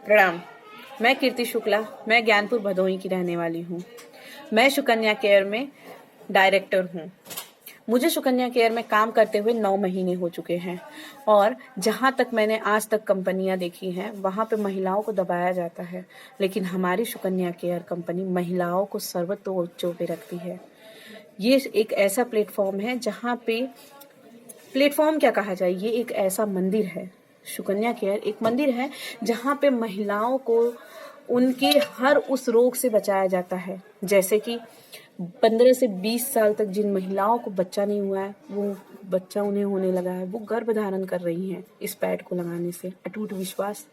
प्रणाम। मैं कीर्ति शुक्ला, मैं ज्ञानपुर भदोही की रहने वाली हूँ। मैं सुकन्या केयर में डायरेक्टर हूँ। मुझे सुकन्या केयर में काम करते हुए 9 महीने हो चुके हैं और जहाँ तक मैंने आज तक कंपनियाँ देखी हैं वहाँ पे महिलाओं को दबाया जाता है, लेकिन हमारी सुकन्या केयर कंपनी महिलाओं को सर्वोच्च पे रखती है। ये एक ऐसा प्लेटफॉर्म है जहाँ पे प्लेटफॉर्म क्या कहा जाए, ये एक ऐसा मंदिर है। सुकन्या केयर एक मंदिर है जहाँ पे महिलाओं को उनके हर उस रोग से बचाया जाता है। जैसे कि 15 से 20 साल तक जिन महिलाओं को बच्चा नहीं हुआ है, वो बच्चा उन्हें होने लगा है, वो गर्भ धारण कर रही हैं इस पैड को लगाने से। अटूट विश्वास।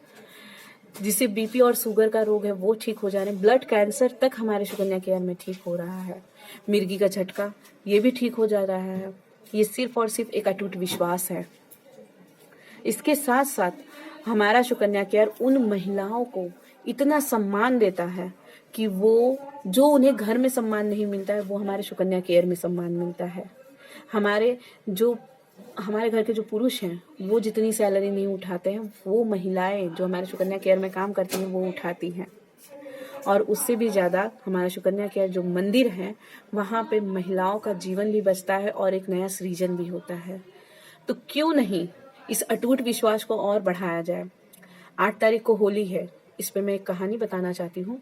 जिसे बीपी और शुगर का रोग है वो ठीक हो जा रहे हैं। ब्लड कैंसर तक हमारे सुकन्या केयर में ठीक हो रहा है। मिर्गी का झटका ये भी ठीक हो जा रहा है। ये सिर्फ और सिर्फ एक अटूट विश्वास है। इसके साथ साथ हमारा सुकन्या केयर उन महिलाओं को इतना सम्मान देता है कि वो जो उन्हें घर में सम्मान नहीं मिलता है वो हमारे सुकन्या केयर में सम्मान मिलता है। हमारे घर के जो पुरुष हैं वो जितनी सैलरी नहीं उठाते हैं, वो महिलाएं जो हमारे सुकन्या केयर में काम करती हैं वो उठाती हैं। और उससे भी ज़्यादा हमारा सुकन्या केयर जो मंदिर है वहाँ पे महिलाओं का जीवन भी बचता है और एक नया सृजन भी होता है। तो क्यों नहीं इस अटूट विश्वास को और बढ़ाया जाए। 8 तारीख को होली है। इस पे मैं एक कहानी बताना चाहती हूँ।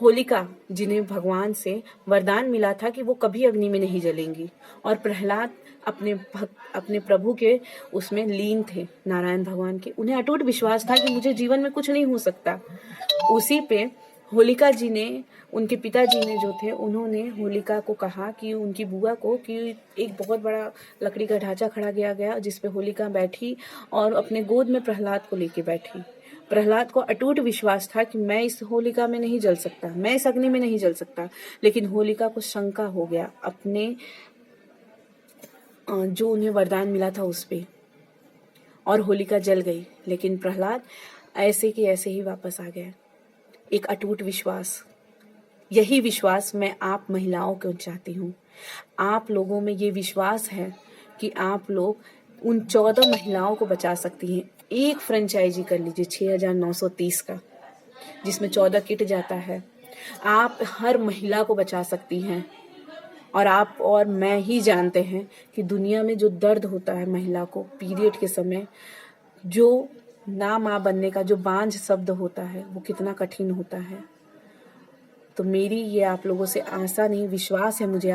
होलिका, जिन्हें भगवान से वरदान मिला था कि वो कभी अग्नि में नहीं जलेंगी, और प्रहलाद अपने प्रभु के उसमें लीन थे, नारायण भगवान के। उन्हें अटूट विश्वास था कि मुझे जीवन में कुछ नहीं हो सकता। उसी पे होलिका जी ने, उनके पिताजी ने जो थे, उन्होंने होलिका को कहा कि उनकी बुआ को कि एक बहुत बड़ा लकड़ी का ढांचा खड़ा किया गया जिस पे होलिका बैठी और अपने गोद में प्रहलाद को लेके बैठी। प्रहलाद को अटूट विश्वास था कि मैं इस होलिका में नहीं जल सकता, मैं इस अग्नि में नहीं जल सकता। लेकिन होलिका को शंका हो गया अपने जो उन्हें वरदान मिला था उस पे, और होलिका जल गई। लेकिन प्रहलाद ऐसे के ऐसे ही वापस आ गए। एक अटूट विश्वास। यही विश्वास मैं आप महिलाओं को चाहती हूँ। आप लोगों में ये विश्वास है कि आप लोग उन 14 महिलाओं को बचा सकती हैं। एक फ्रेंचाइजी कर लीजिए 6,930 का, जिसमें 14 किट जाता है। आप हर महिला को बचा सकती हैं। और आप और मैं ही जानते हैं कि दुनिया में जो दर्द होता है महिला को पीरियड के समय, जो ना माँ बनने का जो बांझ शब्द होता है, वो कितना कठिन होता है। तो मेरी ये आप लोगों से आशा नहीं, विश्वास है मुझे